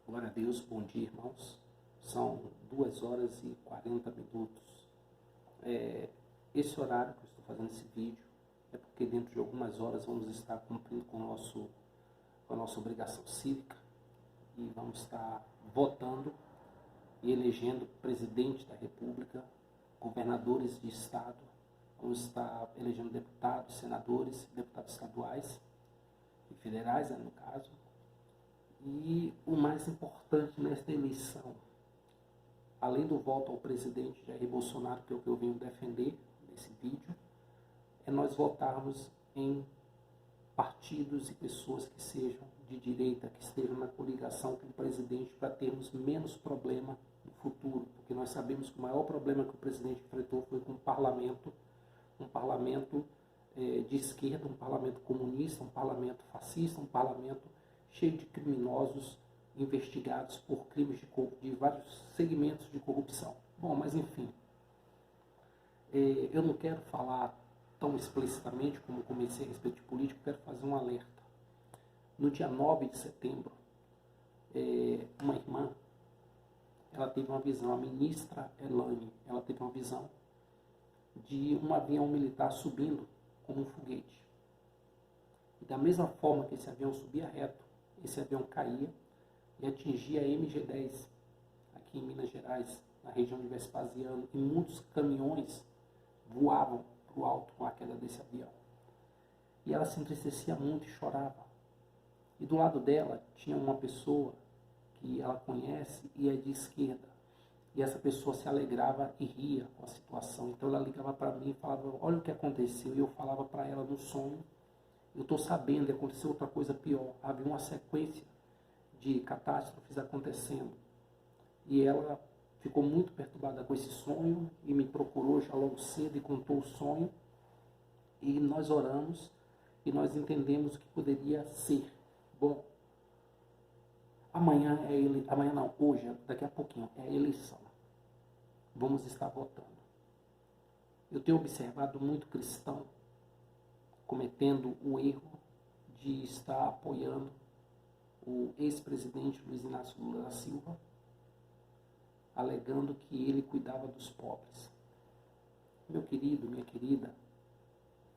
Glória a Deus, bom dia, irmãos. São 2 horas e 40 minutos. Esse horário que eu estou fazendo esse vídeo é porque dentro de algumas horas vamos estar cumprindo com a nossa obrigação cívica e vamos estar votando e elegendo presidente da República, governadores de estado, vamos estar elegendo deputados, senadores, deputados estaduais e federais, no caso. E o mais importante nesta eleição, além do voto ao presidente Jair Bolsonaro, que é o que eu venho defender nesse vídeo, é nós votarmos em partidos e pessoas que sejam de direita, que estejam na coligação com o presidente, para termos menos problema no futuro, porque nós sabemos que o maior problema que o presidente enfrentou foi com um parlamento de esquerda, um parlamento comunista, um parlamento fascista, um parlamento cheio de criminosos investigados por crimes de vários segmentos de corrupção. Bom, mas enfim, eu não quero falar tão explicitamente como comecei a respeito de política, quero fazer um alerta. No dia 9 de setembro, uma irmã, ela teve uma visão, a ministra Elaine, ela teve uma visão de um avião militar subindo como um foguete. E da mesma forma que esse avião subia reto, esse avião caía e atingia a MG-10, aqui em Minas Gerais, na região de Vespasiano, e muitos caminhões voavam para o alto com a queda desse avião. E ela se entristecia muito e chorava. E do lado dela tinha uma pessoa que ela conhece e é de esquerda. E essa pessoa se alegrava e ria com a situação. Então ela ligava para mim e falava, olha o que aconteceu. E eu falava para ela no sonho, eu estou sabendo, aconteceu outra coisa pior. Havia uma sequência de catástrofes acontecendo. E ela ficou muito perturbada com esse sonho e me procurou já logo cedo e contou o sonho. E nós oramos e nós entendemos o que poderia ser. Bom, hoje, daqui a pouquinho, é a eleição. Vamos estar votando. Eu tenho observado muito cristão cometendo o erro de estar apoiando o ex-presidente Luiz Inácio Lula da Silva, alegando que ele cuidava dos pobres. Meu querido, minha querida,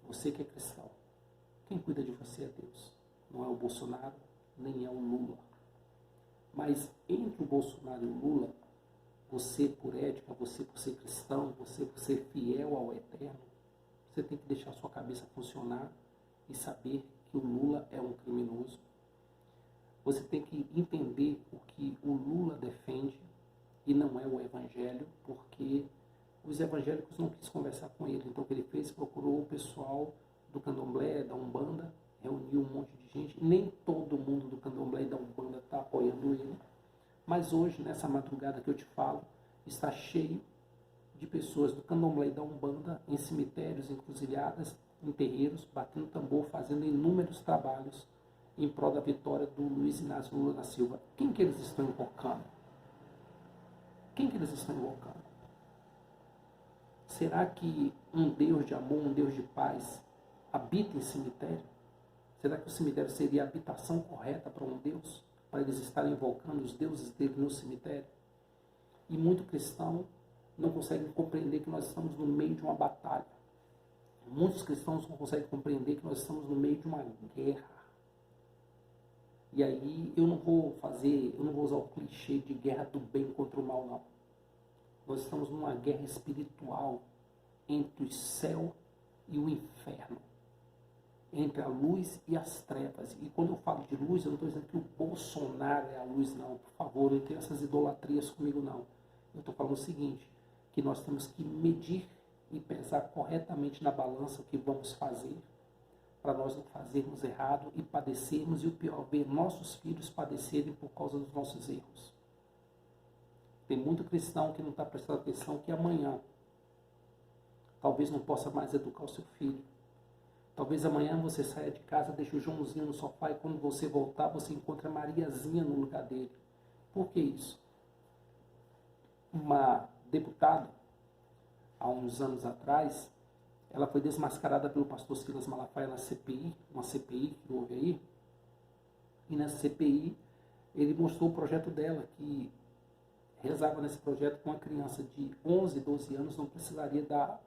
você que é cristão, quem cuida de você é Deus. Não é o Bolsonaro, nem é o Lula. Mas entre o Bolsonaro e o Lula, você por ética, você por ser cristão, você por ser fiel ao eterno, você tem que deixar sua cabeça funcionar e saber que o Lula é um criminoso. Você tem que entender o que o Lula defende e não é o Evangelho, porque os evangélicos não quis conversar com ele. Então o que ele fez? Procurou o pessoal do candomblé, da Umbanda, reuniu um monte de gente. Nem todo mundo do candomblé e da Umbanda está apoiando ele. Mas hoje, nessa madrugada que eu te falo, está cheio de pessoas do candomblé e da Umbanda em cemitérios, encruzilhadas, em terreiros, batendo tambor, fazendo inúmeros trabalhos em prol da vitória do Luiz Inácio Lula da Silva. Quem que eles estão invocando? Quem que eles estão invocando? Será que um Deus de amor, um Deus de paz, habita em cemitério? Será que o cemitério seria a habitação correta para um Deus? Para eles estarem invocando os deuses dele no cemitério? E muito cristão não conseguem compreender que nós estamos no meio de uma batalha. Muitos cristãos não conseguem compreender que nós estamos no meio de uma guerra. E aí eu não vou usar o clichê de guerra do bem contra o mal, não. Nós estamos numa guerra espiritual entre o céu e o inferno, entre a luz e as trevas. E quando eu falo de luz, eu não estou dizendo que o Bolsonaro é a luz, não. Por favor, não tenha essas idolatrias comigo, não. Eu estou falando o seguinte, que nós temos que medir e pesar corretamente na balança o que vamos fazer, para nós não fazermos errado e padecermos, e o pior, ver nossos filhos padecerem por causa dos nossos erros. Tem muito cristão que não está prestando atenção que amanhã talvez não possa mais educar o seu filho. Talvez amanhã você saia de casa, deixe o Joãozinho no sofá e quando você voltar, você encontra a Mariazinha no lugar dele. Por que isso? Uma deputada, há uns anos atrás, ela foi desmascarada pelo pastor Silas Malafaia na CPI, uma CPI que houve aí. E nessa CPI, ele mostrou o projeto dela, que rezava nesse projeto com uma criança de 11, 12 anos não precisaria da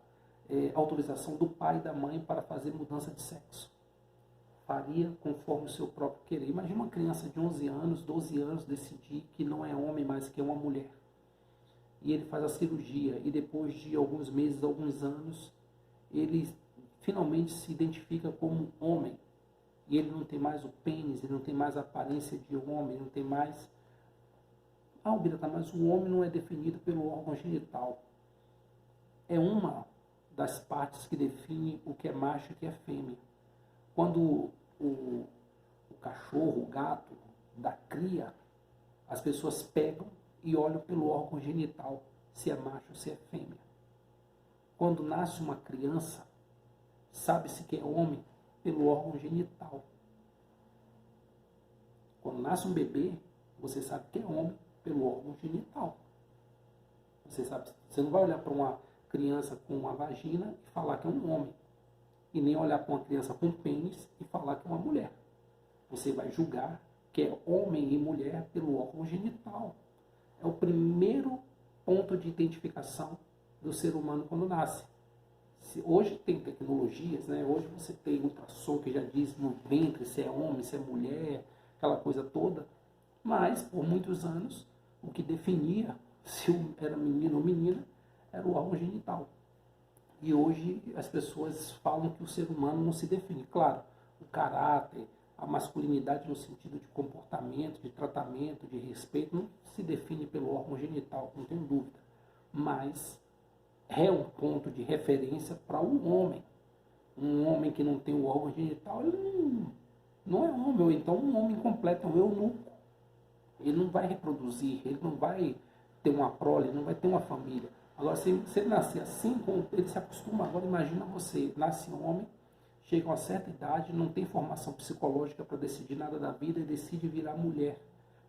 autorização do pai e da mãe para fazer mudança de sexo. Faria conforme o seu próprio querer. Imagina uma criança de 11 anos, 12 anos decidir que não é homem, mas que é uma mulher. E ele faz a cirurgia e depois de alguns meses, alguns anos, ele finalmente se identifica como homem. E ele não tem mais o pênis, ele não tem mais a aparência de homem, ele não tem mais... Birata, mas o homem não é definido pelo órgão genital. É uma das partes que define o que é macho e o que é fêmea. Quando o cachorro, o gato, dá cria, as pessoas pegam e olham pelo órgão genital, se é macho ou se é fêmea. Quando nasce uma criança, sabe-se que é homem pelo órgão genital. Quando nasce um bebê, você sabe que é homem pelo órgão genital. Você sabe, você não vai olhar para uma criança com uma vagina e falar que é um homem. E nem olhar para uma criança com pênis e falar que é uma mulher. Você vai julgar que é homem e mulher pelo órgão genital. É o primeiro ponto de identificação do ser humano quando nasce. Hoje tem tecnologias, né? Hoje você tem ultrassom que já diz no ventre se é homem, se é mulher, aquela coisa toda. Mas, por muitos anos, o que definia se era menino ou menina era o órgão genital. E hoje as pessoas falam que o ser humano não se define. Claro, o caráter, a masculinidade no sentido de comportamento, de tratamento, de respeito, não se define pelo órgão genital, não tenho dúvida. Mas é um ponto de referência para um homem. Um homem que não tem o órgão genital, ele não é homem. Ou então um homem completo, é um eunuco. Ele não vai reproduzir, ele não vai ter uma prole, ele não vai ter uma família. Agora, se ele nascer assim, ele se acostuma. Agora, imagina você, nasce homem, chega a uma certa idade, não tem formação psicológica para decidir nada da vida e decide virar mulher.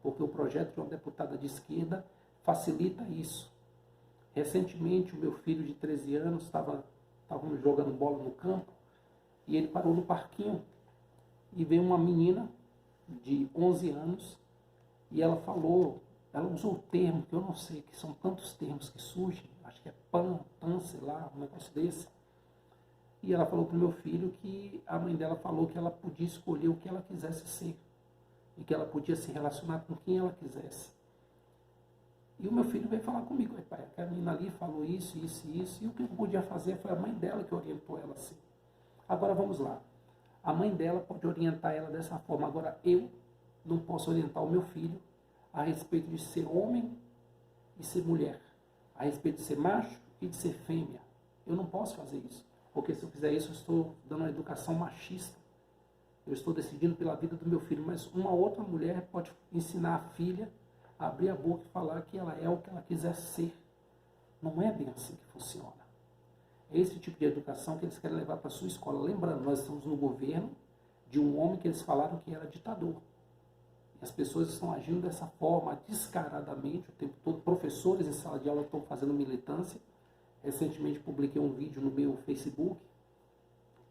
Porque o projeto de uma deputada de esquerda facilita isso. Recentemente, o meu filho de 13 anos estava jogando bola no campo e ele parou no parquinho e veio uma menina de 11 anos e ela usou o termo que eu não sei, que são tantos termos que surgem, acho que é pan, sei lá, um negócio desse. E ela falou para o meu filho que a mãe dela falou que ela podia escolher o que ela quisesse ser e que ela podia se relacionar com quem ela quisesse. E o meu filho veio falar comigo, pai, a menina ali falou isso, isso e isso, e o que eu podia fazer foi a mãe dela que orientou ela assim. Agora vamos lá, a mãe dela pode orientar ela dessa forma, agora eu não posso orientar o meu filho a respeito de ser homem e ser mulher, a respeito de ser macho e de ser fêmea. Eu não posso fazer isso, porque se eu fizer isso eu estou dando uma educação machista. Eu estou decidindo pela vida do meu filho, mas uma outra mulher pode ensinar a filha a abrir a boca e falar que ela é o que ela quiser ser. Não é bem assim que funciona. É esse tipo de educação que eles querem levar para a sua escola. Lembrando, nós estamos no governo de um homem que eles falaram que era ditador. E as pessoas estão agindo dessa forma descaradamente o tempo todo. Professores em sala de aula estão fazendo militância. Recentemente publiquei um vídeo no meu Facebook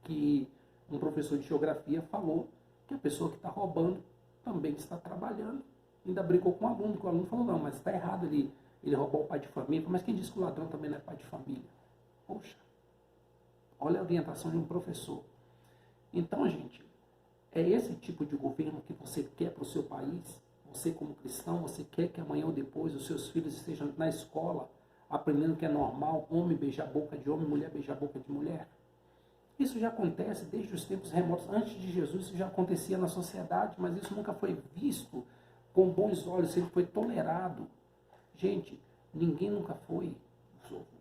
que um professor de geografia falou que a pessoa que está roubando também está trabalhando. Ainda brincou com o aluno, que o aluno falou, não, mas está errado ele roubar o pai de família. Mas quem diz que o ladrão também não é pai de família? Poxa, olha a orientação de um professor. Então, gente, é esse tipo de governo que você quer para o seu país? Você como cristão, você quer que amanhã ou depois os seus filhos estejam na escola aprendendo que é normal homem beijar a boca de homem, mulher beijar a boca de mulher? Isso já acontece desde os tempos remotos. Antes de Jesus, isso já acontecia na sociedade, mas isso nunca foi visto com bons olhos, sempre foi tolerado. Gente, ninguém nunca foi.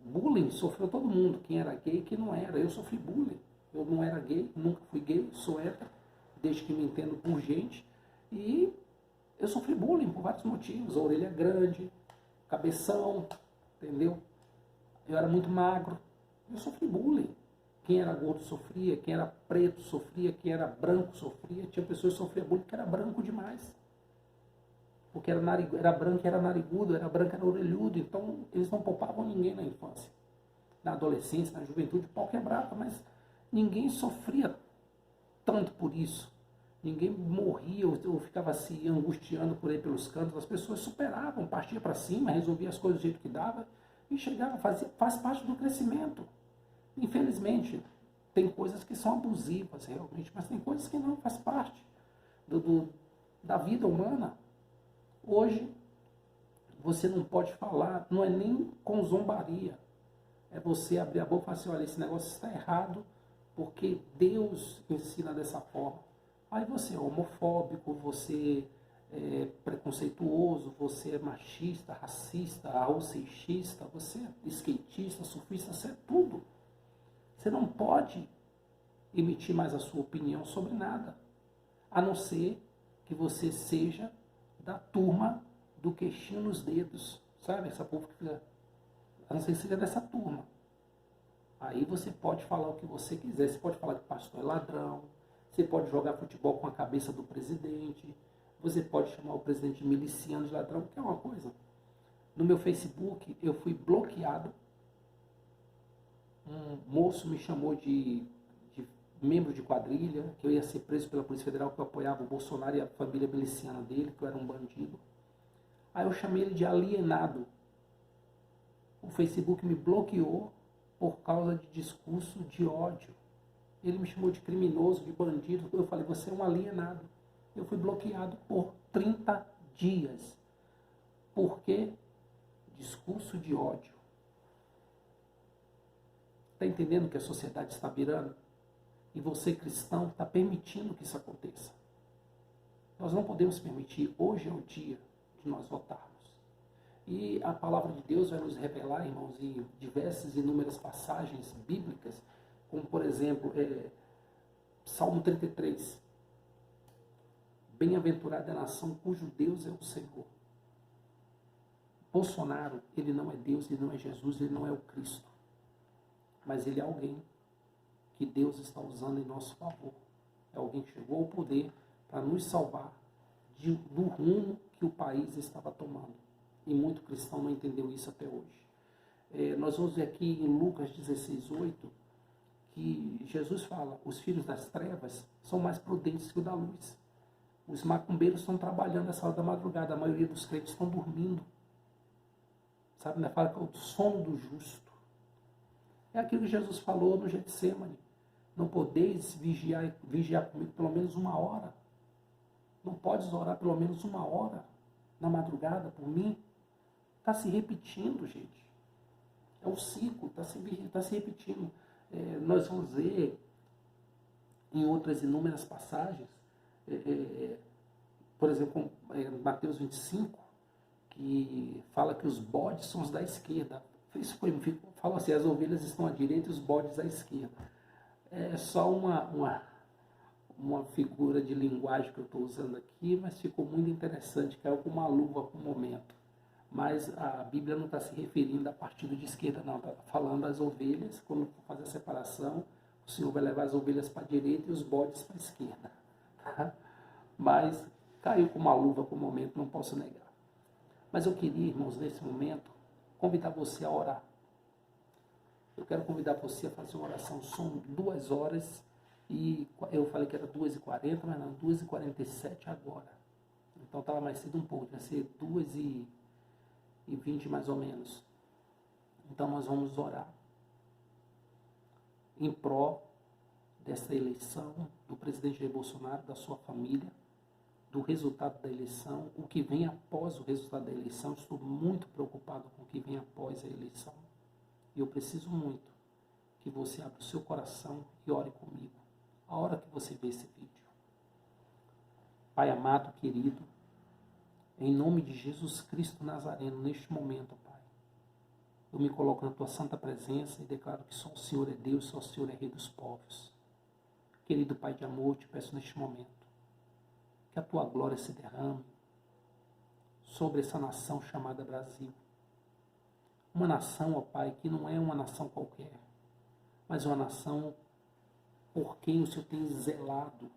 Bullying sofreu todo mundo, quem era gay e quem não era. Eu sofri bullying. Eu não era gay, nunca fui gay, sou hétero, desde que me entendo por gente. E eu sofri bullying por vários motivos. A orelha grande, cabeção, entendeu? Eu era muito magro. Eu sofri bullying. Quem era gordo sofria, quem era preto sofria, quem era branco sofria. Tinha pessoas que sofriam bullying porque era branco demais. Porque era branco e era narigudo, era branco e era orelhudo. Então, eles não poupavam ninguém na infância. Na adolescência, na juventude, o pau quebrava, mas ninguém sofria tanto por isso. Ninguém morria ou ficava se angustiando por aí pelos cantos. As pessoas superavam, partiam para cima, resolviam as coisas do jeito que dava e chegavam, faz parte do crescimento. Infelizmente, tem coisas que são abusivas realmente, mas tem coisas que não faz parte da vida humana. Hoje, você não pode falar, não é nem com zombaria. É você abrir a boca e falar assim, olha, esse negócio está errado porque Deus ensina dessa forma. Aí você é homofóbico, você é preconceituoso, você é machista, racista, arroceixista, você é skatista, surfista, você é tudo. Você não pode emitir mais a sua opinião sobre nada, a não ser que você seja da turma do queixinho nos dedos, sabe? Essa povo que fica, a não ser que seja dessa turma. Aí você pode falar o que você quiser, você pode falar que o pastor é ladrão, você pode jogar futebol com a cabeça do presidente, você pode chamar o presidente de miliciano de ladrão, que é uma coisa. No meu Facebook, eu fui bloqueado. Um moço me chamou de membro de quadrilha, que eu ia ser preso pela Polícia Federal, que eu apoiava o Bolsonaro e a família miliciana dele, que eu era um bandido. Aí eu chamei ele de alienado. O Facebook me bloqueou por causa de discurso de ódio. Ele me chamou de criminoso, de bandido. Eu falei, você é um alienado. Eu fui bloqueado por 30 dias. Por quê? Discurso de ódio. Está entendendo que a sociedade está virando? E você, cristão, está permitindo que isso aconteça. Nós não podemos permitir. Hoje é o dia de nós votarmos. E a palavra de Deus vai nos revelar, irmãos, em diversas e inúmeras passagens bíblicas, como, por exemplo, Salmo 33. Bem-aventurada é a nação cujo Deus é o Senhor. Bolsonaro, ele não é Deus, ele não é Jesus, ele não é o Cristo. Mas ele é alguém que Deus está usando em nosso favor. É alguém que chegou ao poder para nos salvar do rumo que o país estava tomando. E muito cristão não entendeu isso até hoje. Nós vamos ver aqui em Lucas 16:8, que Jesus fala, os filhos das trevas são mais prudentes que o da luz. Os macumbeiros estão trabalhando nessa hora da madrugada, a maioria dos crentes estão dormindo. Sabe, né? Fala que é o sono do justo. É aquilo que Jesus falou no Getsemane. Não podeis vigiar comigo pelo menos 1 hora. Não podes orar pelo menos 1 hora na madrugada por mim. Está se repetindo, gente. É um ciclo, está se repetindo. Nós vamos ver em outras inúmeras passagens, por exemplo, Mateus 25, que fala que os bodes são os da esquerda. Isso fala assim, as ovelhas estão à direita e os bodes à esquerda. É só uma figura de linguagem que eu estou usando aqui, mas ficou muito interessante, caiu com uma luva para o momento. Mas a Bíblia não está se referindo a partido de esquerda, não. Está falando das ovelhas, quando for fazer a separação, o Senhor vai levar as ovelhas para a direita e os bodes para a esquerda. Tá? Mas caiu com uma luva para o momento, não posso negar. Mas eu queria, irmãos, nesse momento, convidar você a orar. Eu quero convidar você a fazer uma oração. São 2 horas e eu falei que era 2h40, mas não, 2h47 agora. Então estava mais cedo um pouco, vai ser 2h20 mais ou menos. Então nós vamos orar em pró dessa eleição, do presidente Jair Bolsonaro, da sua família, do resultado da eleição, o que vem após o resultado da eleição. Estou muito preocupado com o que vem após a eleição. E eu preciso muito que você abra o seu coração e ore comigo, a hora que você vê esse vídeo. Pai amado, querido, em nome de Jesus Cristo Nazareno, neste momento, Pai, eu me coloco na Tua santa presença e declaro que só o Senhor é Deus, só o Senhor é Rei dos povos. Querido Pai de amor, te peço neste momento que a Tua glória se derrame sobre essa nação chamada Brasil. Uma nação, ó Pai, que não é uma nação qualquer, mas uma nação por quem o Senhor tem zelado.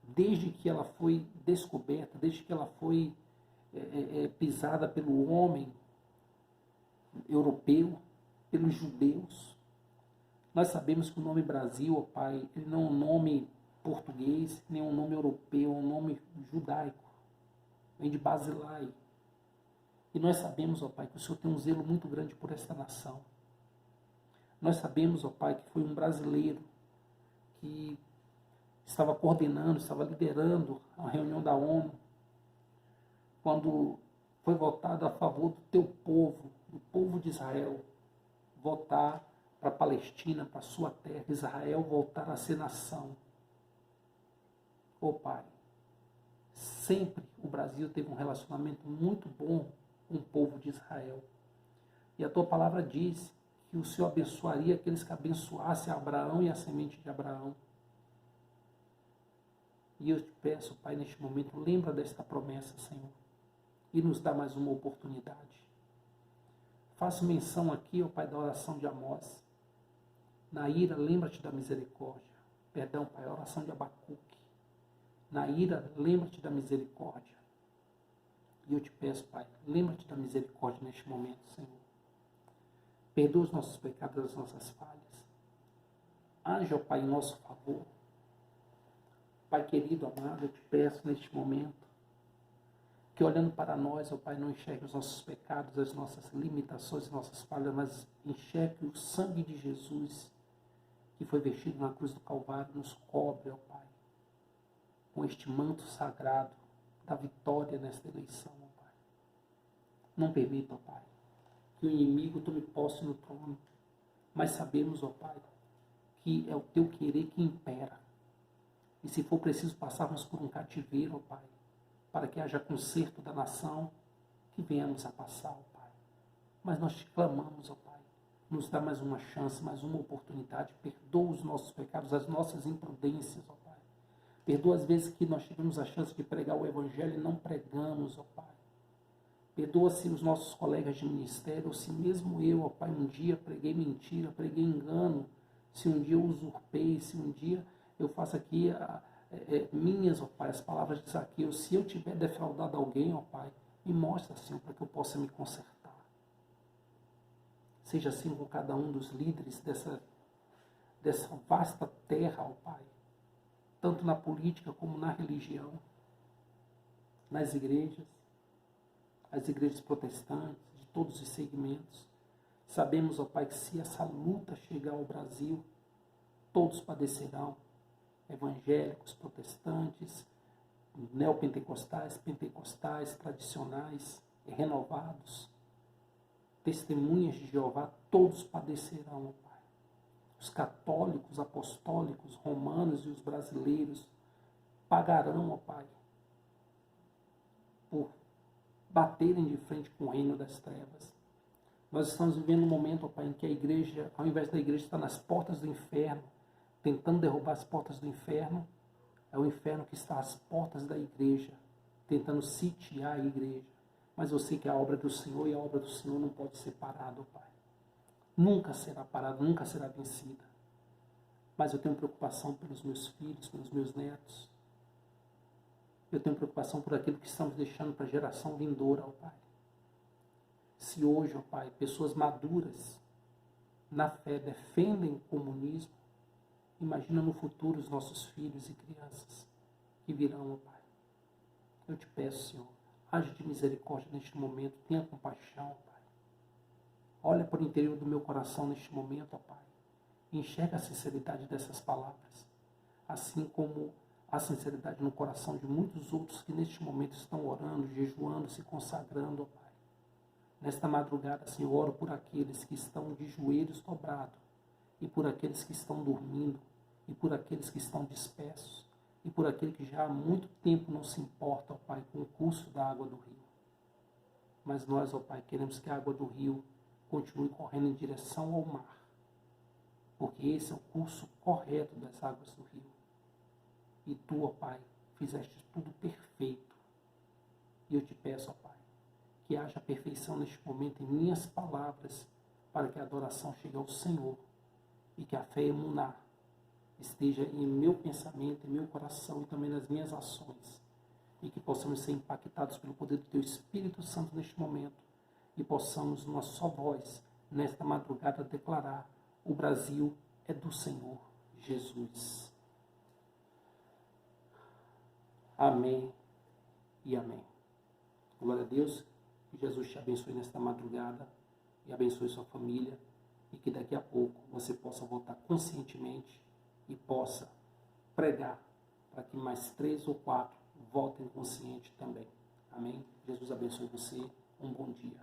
Desde que ela foi descoberta, desde que ela foi pisada pelo homem europeu, pelos judeus. Nós sabemos que o nome Brasil, ó Pai, ele não é um nome português, nem um nome europeu, um nome judaico. Vem de Basilai. E nós sabemos, ó Pai, que o Senhor tem um zelo muito grande por esta nação. Nós sabemos, ó Pai, que foi um brasileiro que estava coordenando, estava liderando a reunião da ONU, quando foi votado a favor do teu povo, do povo de Israel, votar para a Palestina, para a sua terra, Israel voltar a ser nação. Ó Pai, sempre o Brasil teve um relacionamento muito bom com o povo de Israel. E a tua palavra diz que o Senhor abençoaria aqueles que abençoassem Abraão e a semente de Abraão. E eu te peço, Pai, neste momento, lembra desta promessa, Senhor, e nos dá mais uma oportunidade. Faço menção aqui, ó Pai, da oração de Amós. Na ira, lembra-te da misericórdia. Perdão, Pai, a oração de Abacuque. Na ira, lembra-te da misericórdia. E eu te peço, Pai, lembra-te da misericórdia neste momento, Senhor. Perdoa os nossos pecados, as nossas falhas. Haja, ó Pai, em nosso favor. Pai querido, amado, eu te peço neste momento que olhando para nós, ó Pai, não enxergue os nossos pecados, as nossas limitações, as nossas falhas, mas enxergue o sangue de Jesus que foi vestido na cruz do Calvário, nos cobre, ó Pai, com este manto sagrado da vitória nesta eleição, ó Pai. Não permita, ó Pai, que o inimigo tome posse no trono, mas sabemos, ó Pai, que é o teu querer que impera. E se for preciso passarmos por um cativeiro, ó Pai, para que haja conserto da nação, que venhamos a passar, ó Pai. Mas nós te clamamos, ó Pai, nos dá mais uma chance, mais uma oportunidade, perdoa os nossos pecados, as nossas imprudências, ó Pai. Perdoa as vezes que nós tivemos a chance de pregar o Evangelho e não pregamos, ó Pai. Perdoa-se os nossos colegas de ministério, ou se mesmo eu, ó Pai, um dia preguei mentira, preguei engano, se um dia eu usurpei, se um dia eu faço aqui minhas, ó Pai, as palavras de Zaqueu, se eu tiver defraudado alguém, ó Pai, me mostra, Senhor, para que eu possa me consertar. Seja assim com cada um dos líderes dessa vasta terra, ó Pai, tanto na política como na religião, nas igrejas, as igrejas protestantes, de todos os segmentos. Sabemos, ó Pai, que se essa luta chegar ao Brasil, todos padecerão, evangélicos, protestantes, neopentecostais, pentecostais, tradicionais, renovados, testemunhas de Jeová, todos padecerão, ó Pai. Os católicos, apostólicos, romanos e os brasileiros pagarão, ó Pai, por baterem de frente com o reino das trevas. Nós estamos vivendo um momento, ó Pai, em que a igreja, ao invés da igreja estar nas portas do inferno, tentando derrubar as portas do inferno, é o inferno que está às portas da igreja, tentando sitiar a igreja. Mas eu sei que a obra do Senhor e a obra do Senhor não pode ser parada, ó Pai. Nunca será parada, nunca será vencida. Mas eu tenho preocupação pelos meus filhos, pelos meus netos. Eu tenho preocupação por aquilo que estamos deixando para a geração vindoura, ó Pai. Se hoje, ó Pai, pessoas maduras na fé defendem o comunismo, imagina no futuro os nossos filhos e crianças que virão, ó Pai. Eu te peço, Senhor, age de misericórdia neste momento, tenha compaixão, ó Pai. Olha para o interior do meu coração neste momento, ó Pai. Enxerga a sinceridade dessas palavras, assim como a sinceridade no coração de muitos outros que neste momento estão orando, jejuando, se consagrando, ó Pai. Nesta madrugada, Senhor, oro por aqueles que estão de joelhos dobrados, e por aqueles que estão dormindo, e por aqueles que estão dispersos, e por aquele que já há muito tempo não se importa, ó Pai, com o curso da água do rio. Mas nós, ó Pai, queremos que a água do rio continue correndo em direção ao mar, porque esse é o curso correto das águas do rio. E Tu, ó Pai, fizeste tudo perfeito. E eu te peço, ó Pai, que haja perfeição neste momento em minhas palavras, para que a adoração chegue ao Senhor e que a fé emuná esteja em meu pensamento, em meu coração e também nas minhas ações, e que possamos ser impactados pelo poder do Teu Espírito Santo neste momento e possamos, numa só voz, nesta madrugada, declarar: o Brasil é do Senhor Jesus. Amém e amém. Glória a Deus. Que Jesus te abençoe nesta madrugada e abençoe sua família. E que daqui a pouco você possa voltar conscientemente e possa pregar para que mais 3 ou 4 voltem conscientes também. Amém? Jesus abençoe você. Um bom dia.